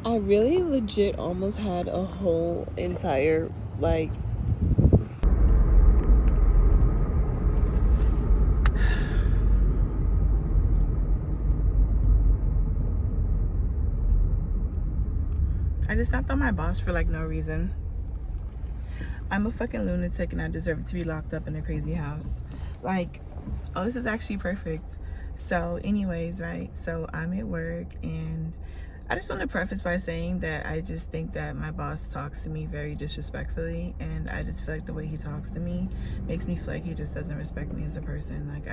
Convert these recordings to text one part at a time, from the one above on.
I really legit almost had a whole entire, like, I just snapped on my boss for like no reason. I'm a fucking lunatic and I deserve to be locked up in a crazy house. Like, oh, this is actually perfect. So anyways, right, so I'm at work and I just want to preface by saying that I just think that my boss talks to me very disrespectfully, and I just feel like the way he talks to me makes me feel like he just doesn't respect me as a person. Like,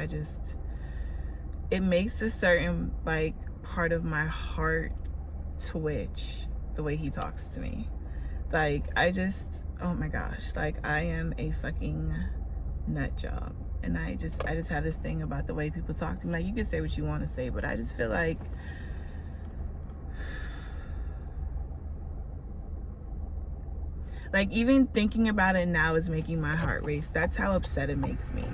it makes a certain like part of my heart twitch the way he talks to me. Like, oh my gosh, like I am a fucking nut job. And I just have this thing about the way people talk to me. Like, you can say what you want to say, but I just feel like even thinking about it now is making my heart race. That's how upset it makes me.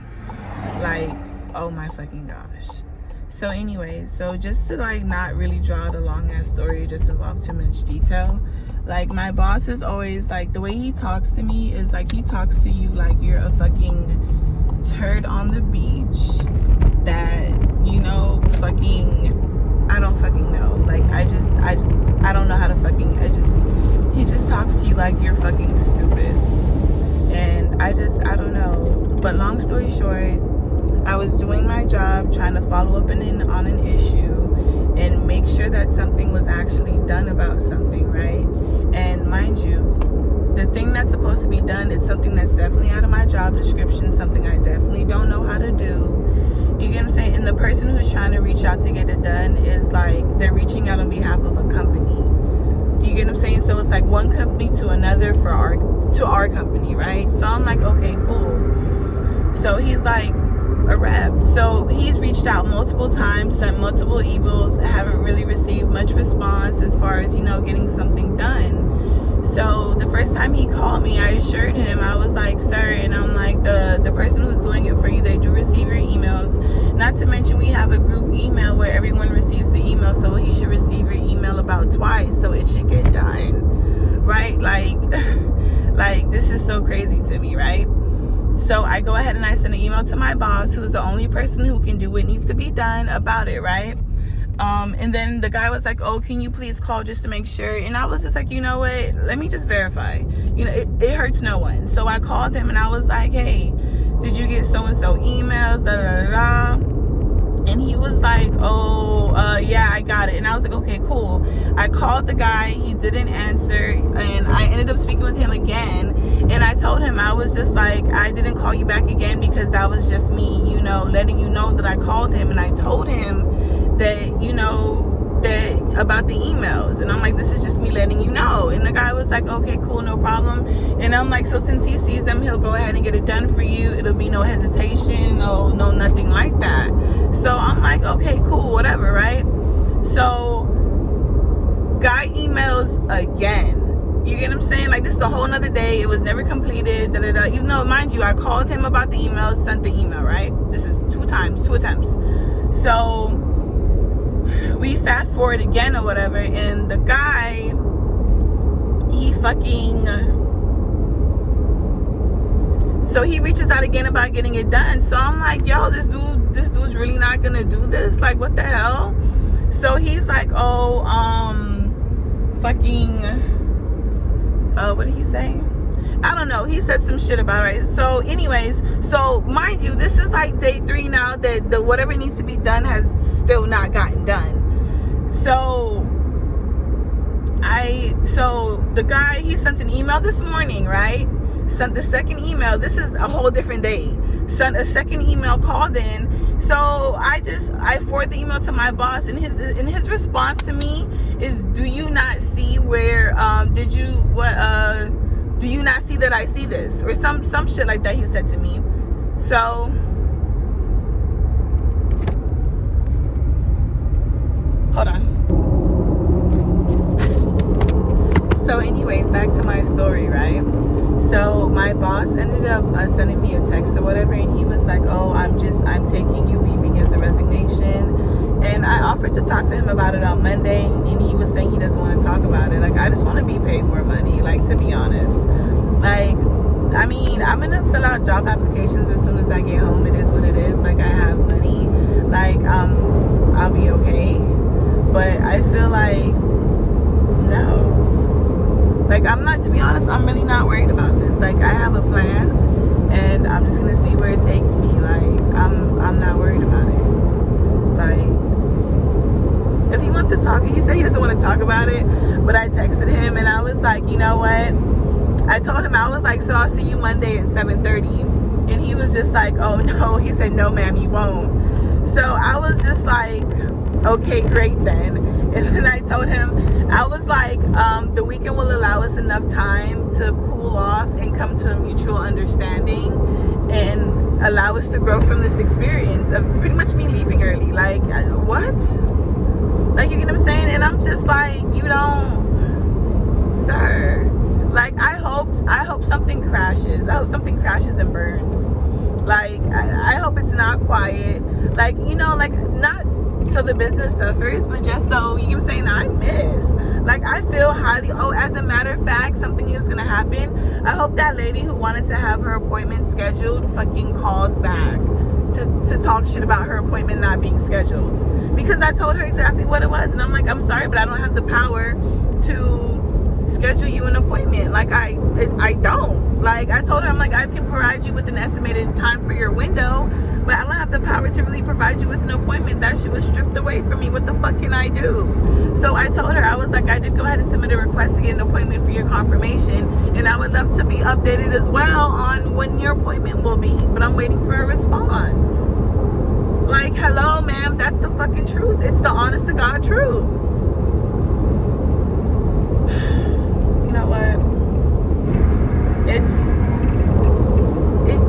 Like, oh my fucking gosh. So anyways, so just to like not really draw the long ass story, just involve too much detail. Like, my boss is always like, the way he talks to me is like he talks to you like you're a fucking turd on the beach that, you know, fucking, I don't fucking know. Like, I don't know how to fucking, he just talks to you like you're fucking stupid. And I don't know. But long story short, I was doing my job, trying to follow up on an issue and make sure that something was actually done about something, right? And mind you, the thing that's supposed to be done, it's something that's definitely out of my job description, something I definitely don't know how to do. You get what I'm saying? And the person who's trying to reach out to get it done is like, they're reaching out on behalf of a company. You get what I'm saying? So it's like one company to another to our company, right? So I'm like, okay, cool. So he's like a rep. So he's reached out multiple times, sent multiple emails, haven't really received much response as far as, you know, getting something done. So the first time he called me, I assured him, I was like, sir, and I'm like, the person who's doing it for you, they do receive your emails. Not to mention we have a group email where everyone receives the email, so he should receive your email about twice, so it should get done, right? Like this is so crazy to me, right? So I go ahead and I send an email to my boss, who's the only person who can do what needs to be done about it, right? And then the guy was like, oh, can you please call just to make sure? And I was just like, you know what? Let me just verify. You know, it hurts no one. So I called him and I was like, hey, did you get so-and-so emails? Da, da, da, da. And he was like, yeah, I got it. And I was like, okay, cool. I called the guy. He didn't answer. And I ended up speaking with him again. And I told him, I was just like, I didn't call you back again because that was just me, you know, letting you know that I called him. And I told him that, you know, that about the emails. And I'm like, this is just me letting you know. And the guy was like, okay, cool, no problem. And I'm like, so since he sees them, he'll go ahead and get it done for you. It'll be no hesitation, no nothing like that. So I'm like, okay, cool, whatever, right? So guy emails again. You get what I'm saying? Like, this is a whole nother day. It was never completed. Da, da, da. Even though, mind you, I called him about the email, sent the email, right? This is two attempts. So we fast forward again or whatever, and the guy, so he reaches out again about getting it done. So I'm like, yo, this dude's really not gonna do this? Like, what the hell? So he's like, oh, what did he say? I don't know. He said some shit about it. So anyways, so mind you, this is like day 3 now that the whatever needs to be done has still not gotten done. So the guy, he sent an email this morning, right? Sent the second email. This is a whole different day. Sent a second email, called in. So I forward the email to my boss, and his response to me is, do you not see where do you not see that I see this? Or some shit like that he said to me. So hold on. So anyways, back to my story, right? So my boss ended up sending me a text or whatever, and he was like, oh, I'm taking you leaving as a resignation. And I offered to talk to him about it on Monday, and he was saying he doesn't want to talk about it. Like, I just want to be paid more money, like, to be honest. Like, I mean, I'm gonna fill out job applications as soon as I get home. It is what it is. Like, I have money, like, I'll be okay. But I feel like, no, like, I'm not, to be honest, I'm really not worried about this. Like, I have a plan, and I'm just gonna see where it takes me. Like, I'm not worried about it. Like, if he wants to talk, he said he doesn't want to talk about it, but I texted him and I was like, you know what? I told him, I was like, so I'll see you Monday at 7:30. And he was just like, oh no. He said, no ma'am, you won't. So I was just like, okay, great then. And then I told him, I was like, the weekend will allow us enough time to cool off and come to a mutual understanding and allow us to grow from this experience of pretty much me leaving early. Like, what? Like, you get what I'm saying? And I'm just like, you don't, sir. Like, I hope something crashes. I hope something crashes and burns. Like, I hope it's not quiet. Like, you know, like, not so the business suffers, but just so, you know what I'm saying, I miss. Like, I feel highly, as a matter of fact, something is gonna happen. I hope that lady who wanted to have her appointment scheduled fucking calls back to talk shit about her appointment not being scheduled. Because I told her exactly what it was, and I'm like, I'm sorry, but I don't have the power to schedule you an appointment. Like, I don't. Like, I told her, I'm like, I can provide you with an estimated time for your window, but I don't have the power to really provide you with an appointment. That shit was stripped away from me. What the fuck can I do? So I told her, I was like, I did go ahead and submit a request to get an appointment for your confirmation, and I would love to be updated as well on when your appointment will be, but I'm waiting for a response. Like, hello, ma'am, that's the fucking truth. It's the honest to God truth. You know what?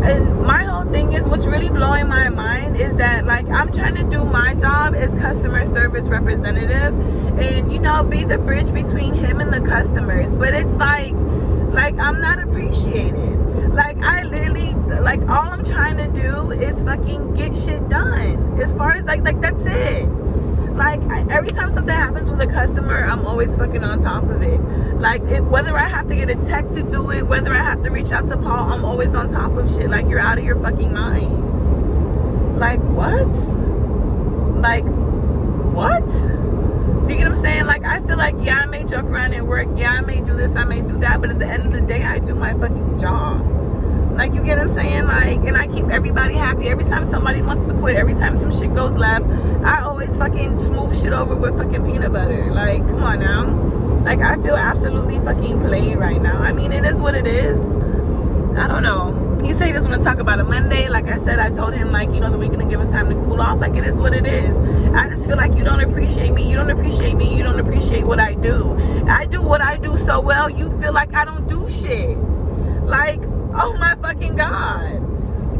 And my whole thing is, what's really blowing my mind is that, like, I'm trying to do my job as customer service representative and, you know, be the bridge between him and the customers. But it's like I'm not appreciated. Like, I literally, like, all I'm trying to do is fucking get shit done. As far as, like that's it. Like, every time something happens with a customer, I'm always fucking on top of it. Like, whether I have to get a tech to do it, whether I have to reach out to Paul, I'm always on top of shit. Like, you're out of your fucking minds. Like, what? Like, what? You get what I'm saying? Like, I feel like, yeah, I may joke around at work. Yeah, I may do this, I may do that. But at the end of the day, I do my fucking job. Like, you get what I'm saying? Like, and I keep everybody happy. Every time somebody wants to quit, every time some shit goes left, I always fucking smooth shit over with fucking peanut butter. Like, come on now. Like, I feel absolutely fucking played right now. I mean, it is what it is. I don't know. He said he doesn't want to talk about it Monday. Like I said, I told him, like, you know, the weekend to give us time to cool off. Like, it is what it is. I just feel like you don't appreciate me. You don't appreciate me. You don't appreciate what I do. I do what I do so well, you feel like I don't do shit. Like, oh my fucking God.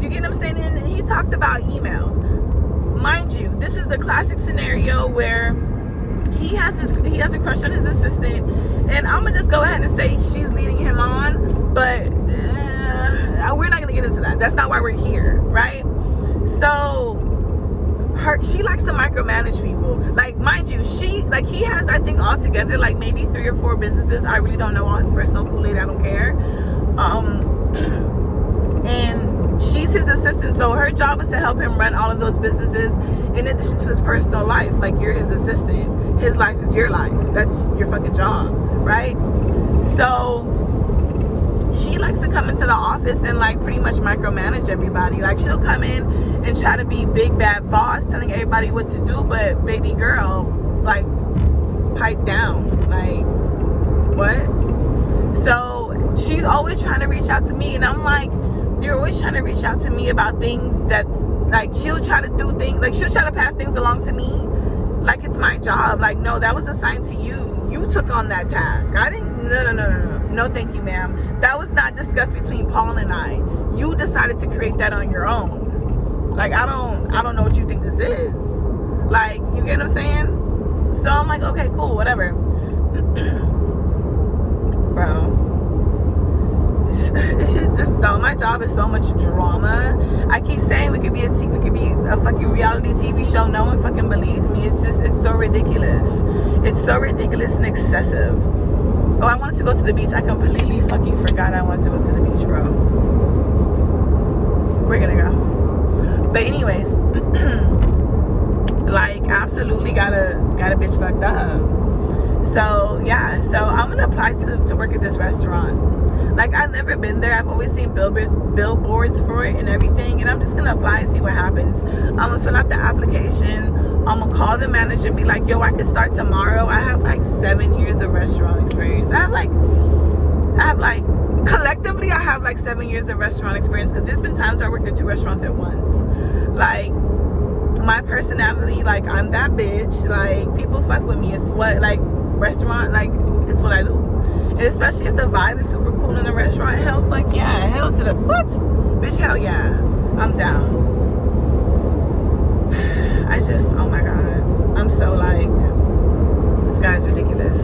You get what I'm saying? And he talked about emails. Mind you, this is the classic scenario where he has a crush on his assistant, and I'm gonna just go ahead and say she's leading him on, but we're not gonna get into that. That's not why we're here, right? So she likes to micromanage people. Like, mind you, he has, I think, altogether, like, maybe 3 or 4 businesses. I really don't know all his personal Kool-Aid. I don't care. And she's his assistant, so her job is to help him run all of those businesses in addition to his personal life. Like, you're his assistant, his life is your life. That's your fucking job, right? So she likes to come into the office and, like, pretty much micromanage everybody. Like, she'll come in and try to be big bad boss, telling everybody what to do, but baby girl, like, pipe down. Like, what? So she's always trying to reach out to me, and I'm like, you're always trying to reach out to me about things that's, like, she'll try to do things, like, she'll try to pass things along to me like it's my job. Like, no, that was assigned to you. You took on that task. I didn't. No, thank you, ma'am. That was not discussed between Paul and I. You decided to create that on your own. Like, I don't know what you think this is. Like, you get what I'm saying? So I'm like, okay, cool, whatever. Bro, it's just this, though. My job is so much drama. I keep saying we could be a fucking reality TV show. No one fucking believes me. It's so ridiculous. It's so ridiculous and excessive. Oh, I wanted to go to the beach. I completely fucking forgot I wanted to go to the beach, bro. We're gonna go. But anyways, like, absolutely got a bitch fucked up. So yeah, so I'm gonna apply to work at this restaurant. Like, I've never been there. I've always seen billboards for it and everything, and I'm just gonna apply and see what happens. I'm gonna fill out the application. I'm gonna call the manager and be like, yo, I can start tomorrow. I have like 7 years of restaurant experience. I have like collectively I have like 7 years of restaurant experience, because there's been times where I worked at 2 restaurants at once. Like, my personality, like, I'm that bitch. Like, people fuck with me. It's what, like, restaurant, like, it's what I do. And especially if the vibe is super cool in the restaurant, hell, fuck yeah, hell to the what, bitch, hell yeah, I'm down. I just, oh my god, I'm so like, this guy's ridiculous.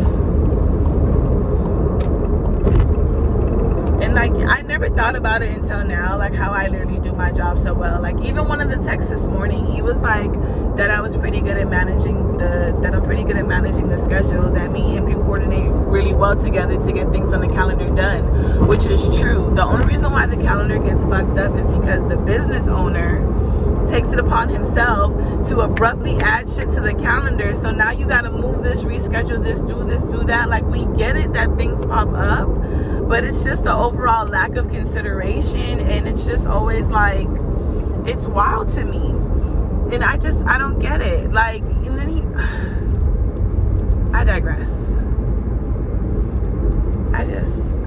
And like, I never thought about it until now, like how I literally do my job so well. Like, even one of the texts this morning, he was like that I was pretty good at managing that I'm pretty good at managing the schedule, that me and him can coordinate really well together to get things on the calendar done, which is true. The only reason why the calendar gets fucked up is because the business owner takes it upon himself to abruptly add shit to the calendar. So now you got to move this, reschedule this, do that. Like, we get it that things pop up, but it's just the overall lack of consideration, and it's just always like, it's wild to me, and I don't get it. Like, and then I digress.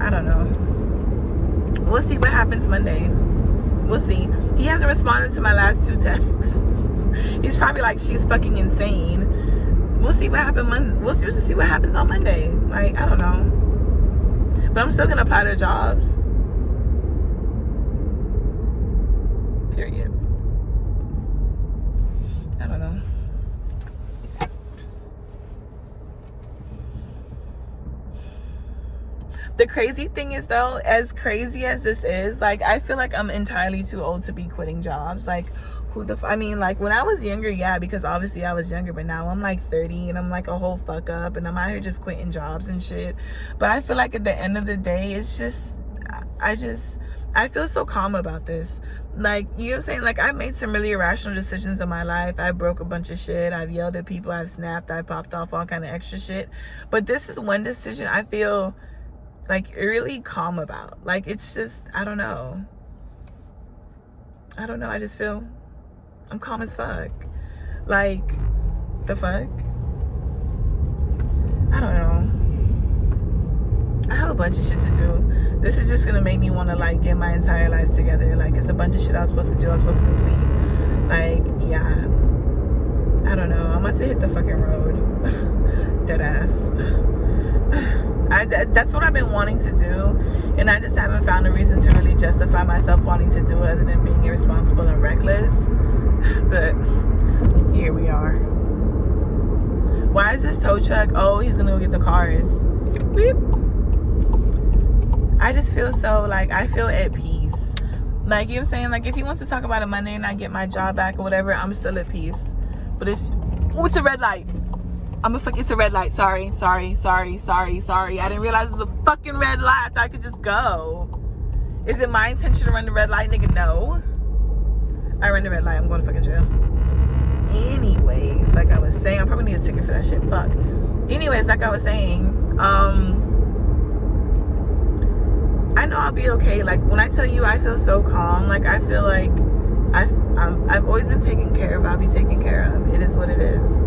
I don't know. We'll see what happens Monday. We'll see. He hasn't responded to my last 2 texts. He's probably like, she's fucking insane. We'll see what happens. We'll see what happens on Monday. Like, I don't know. But I'm still gonna apply to jobs. Period. I don't know. The crazy thing is, though, as crazy as this is, like, I feel like I'm entirely too old to be quitting jobs. Like, I mean, like, when I was younger, yeah, because obviously I was younger, but now I'm like 30 and I'm like a whole fuck up and I'm out here just quitting jobs and shit. But I feel like at the end of the day, it's just, I feel so calm about this. Like, you know what I'm saying? Like, I've made some really irrational decisions in my life. I broke a bunch of shit. I've yelled at people. I've snapped. I popped off all kind of extra shit. But this is one decision I feel like really calm about. Like, it's just, I don't know. I just feel I'm calm as fuck. Like, the fuck? I don't know. I have a bunch of shit to do. This is just gonna make me want to, like, get my entire life together. Like, it's a bunch of shit I was supposed to do, I was supposed to complete. Like, yeah, I don't know. I'm about to hit the fucking road. Dead ass. That's what I've been wanting to do, and I just haven't found a reason to really justify myself wanting to do it other than being irresponsible and reckless. But here we are. Why is this tow truck? Oh, he's gonna go get the cars. Beep. I just feel so, like, I feel at peace. Like, you know what I'm saying? Like, if he wants to talk about it Monday and I get my job back or whatever, I'm still at peace. But if, oh, it's a red light. It's a red light. Sorry. I didn't realize it was a fucking red light. I thought I could just go. Is it my intention to run the red light, nigga? No. I ran the red light. I'm going to fucking jail. Anyways, like I was saying, I probably need a ticket for that shit. Fuck. Anyways, like I was saying, I know I'll be okay. Like, when I tell you I feel so calm, like, I feel like I've always been taken care of. I'll be taken care of. It is what it is.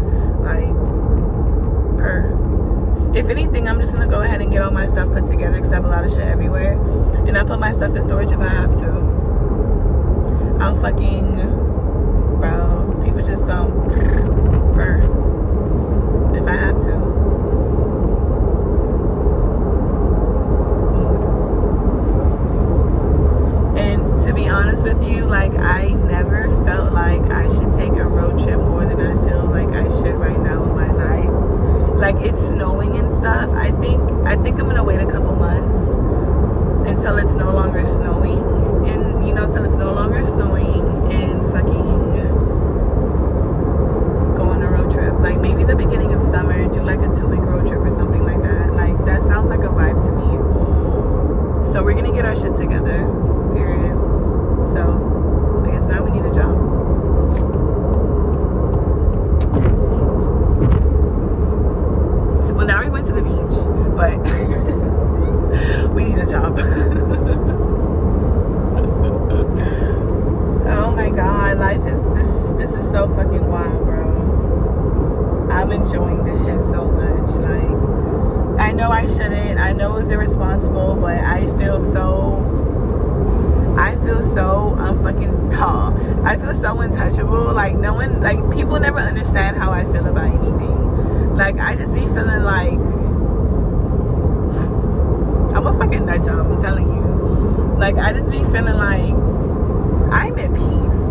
Like, if anything, I'm just gonna go ahead and get all my stuff put together, because I have a lot of shit everywhere, and I put my stuff in storage if I have to. I'll fucking, bro, people just don't, if I have to. And to be honest with you, like, I never felt like I should take a road trip more than I feel like I should right now in my life. Like, it's snowing and stuff. I think I'm gonna wait a couple months until it's no longer snowing, and, you know, until it's no longer snowing, and fucking go a road trip. Like maybe the beginning of summer, do like a 2-week road trip or something like that. Like that sounds like a vibe our shit together, period. So I guess now we need a job. Well, now we went to the beach, but we need a job. Oh my god, life is this is so fucking wild, bro. I'm enjoying this shit so much. Like, I know I shouldn't, I know it's irresponsible, but I feel so fucking tall. I feel so untouchable. Like, no one, like, people never understand how I feel about anything. Like, I just be feeling like I'm a fucking nut job, I'm telling you. Like, I just be feeling like I'm at peace.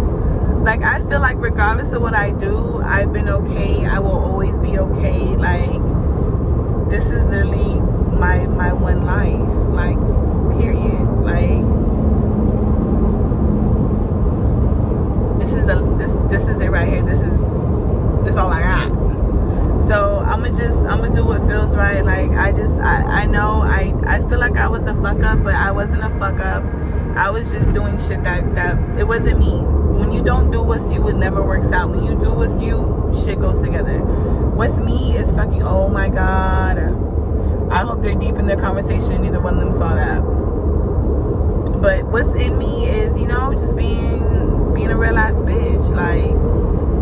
Like, I feel like regardless of what I do, I've been okay. I will always be okay. Like, this is literally my one life. Like, period. Like, this is it right here. This is all I got. So I'm gonna do what feels right. Like, I know I feel like I was a fuck up, but I wasn't a fuck up. I was just doing shit that it wasn't me. When you don't do what's you, it never works out. When you do what's you, shit goes together. What's me is fucking, oh my god. I hope they're deep in their conversation. Neither one of them saw that. But what's in me is, you know, just being a real ass bitch. Like,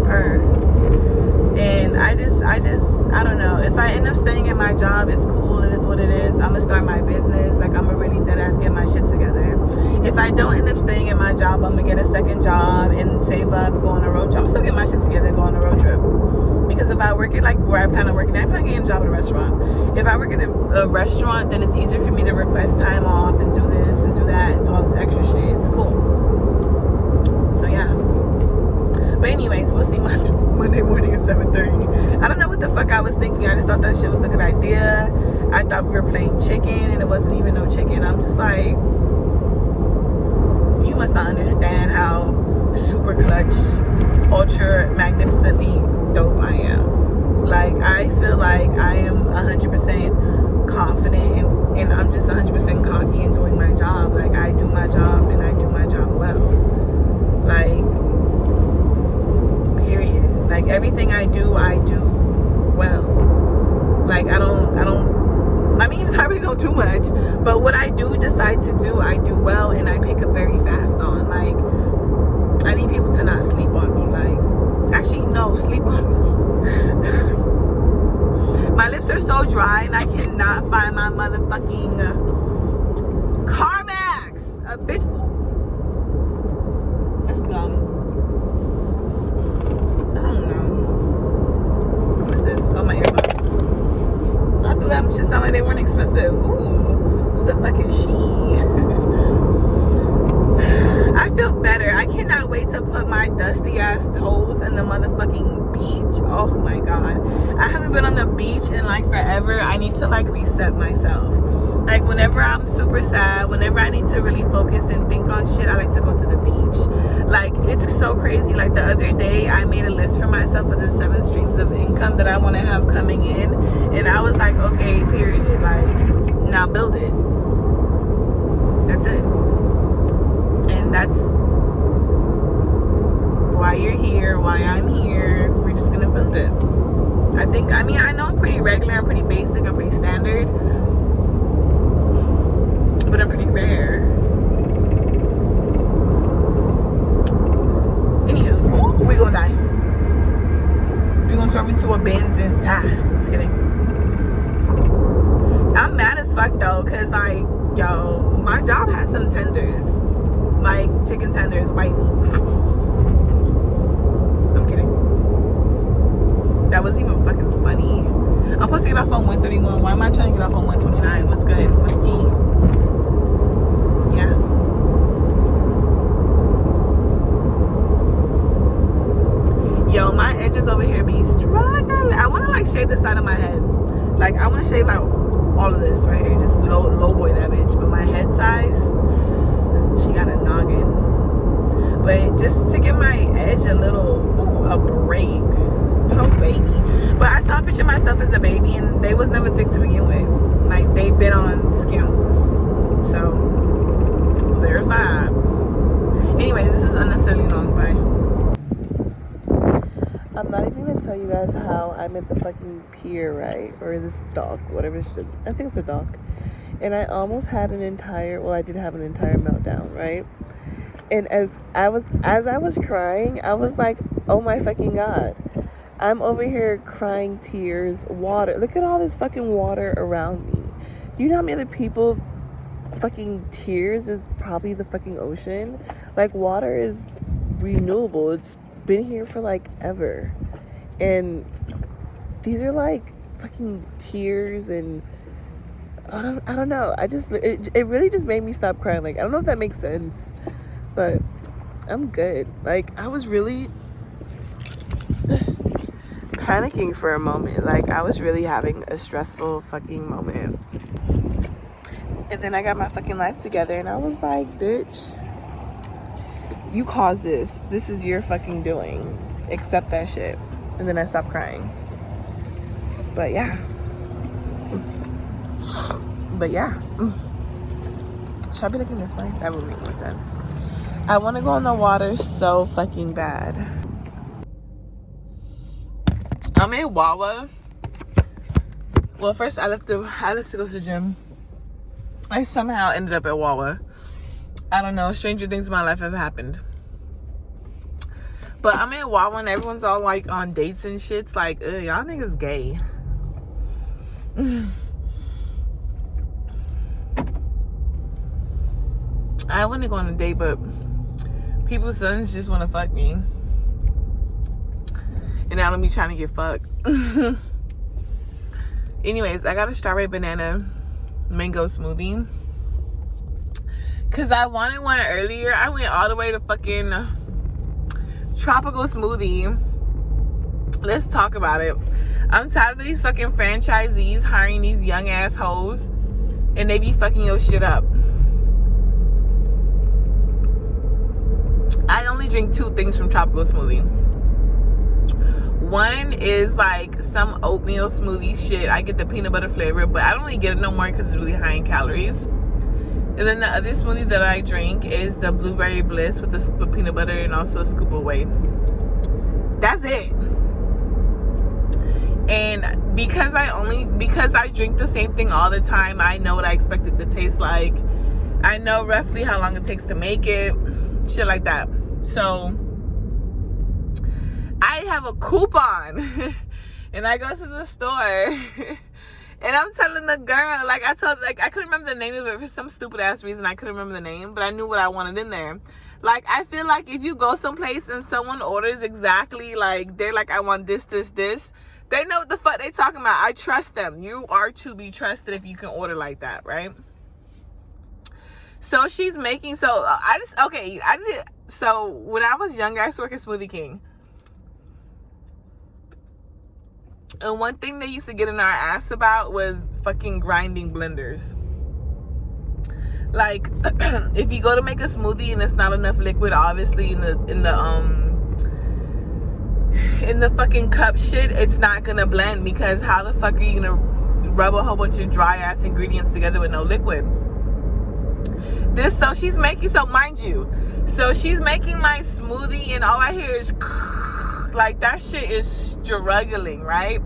her. And I don't know. If I end up staying at my job, it's cool. It is what it is. I'm gonna start my business. Like, I'm gonna really dead ass get my shit together. If I don't end up staying at my job, I'm gonna get a second job and save up, go on a road trip. I'm still getting my shit together, go on a road trip. Because if I work at, like, where I plan on working, I plan on getting a job at a restaurant. If I work at a restaurant, then it's easier for me to request time off and do this and do that and do all this extra shit. It's cool. So yeah. But anyways, we'll see Monday morning at 7:30. I don't know what the fuck I was thinking. I just thought that shit was a good idea. I thought we were playing chicken and it wasn't even no chicken. I'm just like, you must not understand how super clutch, ultra magnificently dope I am. Like, I feel like I am 100% confident and I'm just 100% cocky in doing my job. Like, I do my job and I do my job well. Like, period. Like, everything I do well. Like, I mean, I really don't do much, but what I do decide to do, I do well, and I pick up very fast on. Like, I need people to not sleep on me. Like, actually, no, sleep on me. My lips are so dry, and I cannot find my motherfucking Carmax. A bitch. Ooh. That's dumb. My earbuds. I thought them shit sound like they weren't expensive. Ooh, who the fuck is she? I feel better. I cannot wait to put my dusty ass toes in the motherfucking beach. Oh my god. I haven't been on the beach in like forever. I need to like reset myself. Like, whenever I'm super sad, whenever I need to really focus and think on shit, I like to go to the beach. Like, it's so crazy. Like, the other day, I made a list for myself of the 7 streams of income that I want to have coming in. And I was like, okay, period. Like, now build it. That's it. And that's why you're here, why I'm here. We're just going to build it. I know I'm pretty regular, I'm pretty basic, I'm pretty standard. But I'm pretty rare. Anywho, we gonna die. We gonna swerve into a Benz and die. Just kidding. I'm mad as fuck though, cause like, yo, my job has some tenders, like chicken tenders, white meat. I'm kidding. That was even fucking funny. I'm supposed to get off on 131. Why am I trying to get off on 129? What's good? What's tea? Yeah. Yo, my edges over here be struggling. I want to like shave the side of my head. Like, I want to shave out all of this right here. Just low boy that bitch. But my head size, she got a noggin. But just to give my edge a break. Oh, baby. But I saw a picture of myself as a baby, and they was never thick to begin with. Like, they been on skin. So there's that. Anyways, this is unnecessarily long. Bye. I'm not even gonna tell you guys how I'm at the fucking pier, right? Or this dock, whatever shit. I think it's a dock. And I almost had I did have an entire meltdown, right? And as I was crying, I was like, oh my fucking God. I'm over here crying tears, water. Look at all this fucking water around me. Do you know how many other people fucking tears is probably the fucking ocean? Like, water is renewable. It's been here for like ever. And these are like fucking tears, and I don't know. It really just made me stop crying. Like, I don't know if that makes sense, but I'm good. Like, I was really panicking for a moment. Like, I was really having a stressful fucking moment. And then I got my fucking life together, and I was like, bitch, you caused this. This is your fucking doing. Accept that shit. And then I stopped crying. But yeah. Oops. But yeah. Should I be looking this way? That would make more sense. I want to go in the water so fucking bad. I'm in Wawa. Well, first I left to go to the gym. I somehow ended up at Wawa. I don't know. Stranger things in my life have happened. But I'm in Wawa and everyone's all like on dates and shit. It's like, ugh, y'all niggas gay. I want to go on a date, but people's sons just want to fuck me. And I don't be trying to get fucked. Anyways, I got a strawberry banana mango smoothie. Because I wanted one earlier. I went all the way to fucking tropical smoothie. Let's talk about it. I'm tired of these fucking franchisees hiring these young assholes. And they be fucking your shit up. I only drink 2 things from tropical smoothie. One is like some oatmeal smoothie shit. I get the peanut butter flavor, but I don't really get it no more because it's really high in calories. And then the other smoothie that I drink is the blueberry bliss with a scoop of peanut butter and also a scoop of whey. That's it. And because I drink the same thing all the time, I know what I expect it to taste like. I know roughly how long it takes to make it. Shit like that. So I have a coupon and I go to the store and I'm telling the girl, like I couldn't remember the name of it for some stupid ass reason. I couldn't remember the name, but I knew what I wanted in there. Like, I feel like if you go someplace and someone orders exactly like, they're like, I want this, they know what the fuck they talking about. I trust them. You are to be trusted if you can order like that, right? So she's making, so when I was younger, I used to work at Smoothie King. And one thing they used to get in our ass about was fucking grinding blenders. Like, if you go to make a smoothie and it's not enough liquid, obviously in the fucking cup shit, it's not gonna blend, because how the fuck are you gonna rub a whole bunch of dry ass ingredients together with no liquid? So she's making my smoothie and all I hear is like, that shit is struggling, right?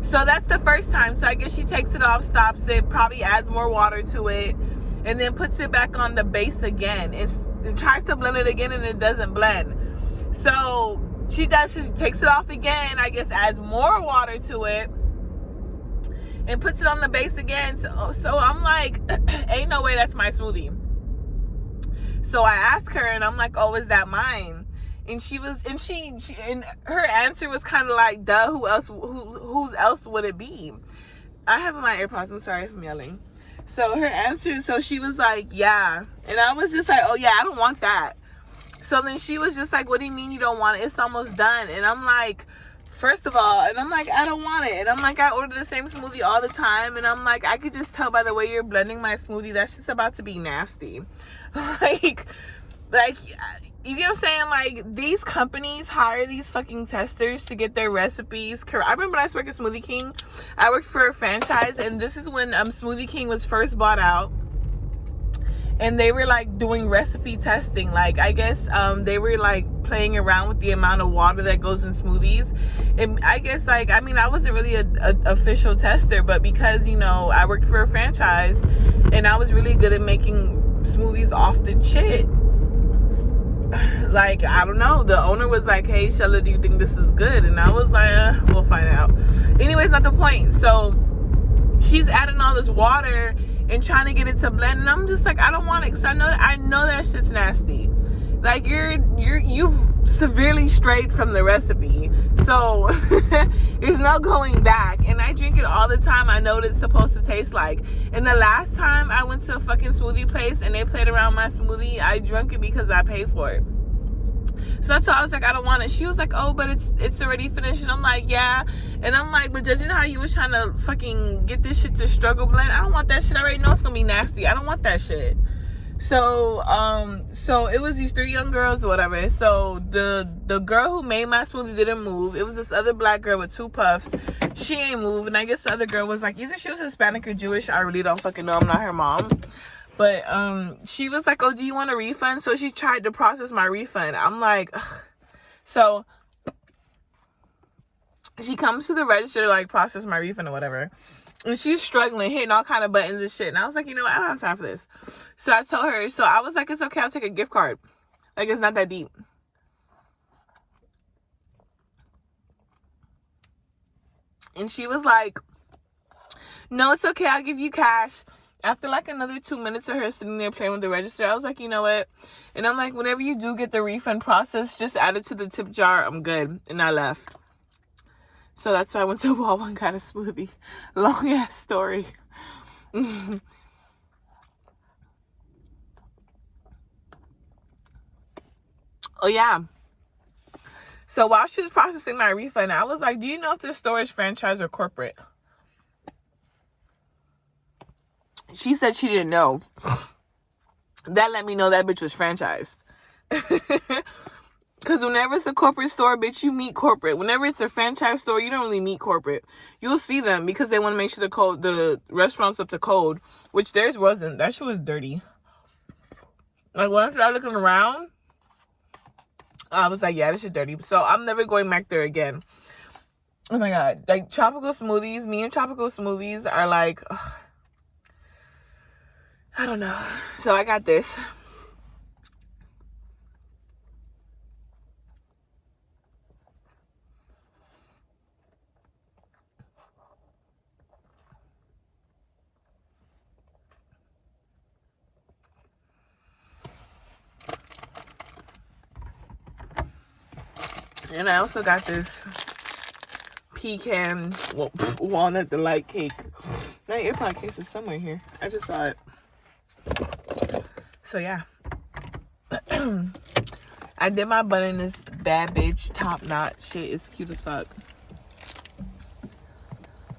So that's the first time. So I guess she takes it off, stops it, probably adds more water to it, and then puts it back on the base again and tries to blend it again, and it doesn't blend. So she takes it off again, I guess adds more water to it and puts it on the base again. So I'm like, ain't no way that's my smoothie. So I asked her and I'm like, oh, is that mine? And and her answer was kind of like, duh, whose else would it be? I have my AirPods, I'm sorry if I'm yelling. So her answer, so she was like, yeah. And I was just like, oh yeah, I don't want that. So then she was just like, what do you mean you don't want it? It's almost done. And I'm like, first of all, and I'm like, I don't want it. And I'm like, I order the same smoothie all the time. And I'm like, I could just tell by the way you're blending my smoothie, that's just about to be nasty. Like, you get what I'm saying? Like, these companies hire these fucking testers to get their recipes correct. I remember when I used to work at Smoothie King, I worked for a franchise, and this is when Smoothie King was first bought out. and they were like doing recipe testing. Like, I guess they were like playing around with the amount of water that goes in smoothies. And I guess, like, I mean, I wasn't really a official tester, but because, you know, I worked for a franchise and I was really good at making smoothies off the chit, like, I don't know, the owner was like, hey, Schella, do you think this is good? And I was like, we'll find out. Anyways, not the point. So she's adding all this water and trying to get it to blend, and I'm just like, I don't want it, because I know that shit's nasty. Like, you've severely strayed from the recipe, so there's no going back. And I drink it all the time. I know what it's supposed to taste like. And the last time I went to a fucking smoothie place and they played around my smoothie, I drank it because I paid for it. So that's why I was like, I don't want it. She was like, oh, but it's already finished. And I'm like, yeah. And I'm like, but judging how you was trying to fucking get this shit to struggle blend, I don't want that shit. I already know it's gonna be nasty. I don't want that shit. So it was these 3 young girls or whatever. So the girl who made my smoothie didn't move. It was this other black girl with 2 puffs. She ain't moved. And I guess the other girl was like, either she was Hispanic or Jewish. I really don't fucking know. I'm not her mom. But she was like, oh, do you want a refund? So she tried to process my refund. I'm like, ugh. So she comes to the register to like process my refund or whatever. And she's struggling, hitting all kind of buttons and shit. And I was like, you know what? I don't have time for this. So I told her, so I was like, it's okay, I'll take a gift card. Like, it's not that deep. And she was like, no, it's okay, I'll give you cash. After like another 2 minutes of her sitting there playing with the register, I was like, you know what? And I'm like, whenever you do get the refund process, just add it to the tip jar. I'm good. And I left. So that's why I went to Walmart and got a smoothie. Long ass story. Oh yeah. So while she was processing my refund, I was like, do you know if this store is franchise or corporate? She said she didn't know. That let me know that bitch was franchised. Because whenever it's a corporate store, bitch, you meet corporate. Whenever it's a franchise store, you don't really meet corporate. You'll see them because they want to make sure the restaurant's up to code, which theirs wasn't. That shit was dirty. Like, when I started looking around, I was like, yeah, this shit dirty. So I'm never going back there again. Oh my God. Like, tropical smoothies, me and tropical smoothies are like, ugh, I don't know. So I got this. And I also got this pecan walnut delight cake. That earpod case is somewhere here. I just saw it. So yeah. I did my bun in this bad bitch top knot shit. It's cute as fuck.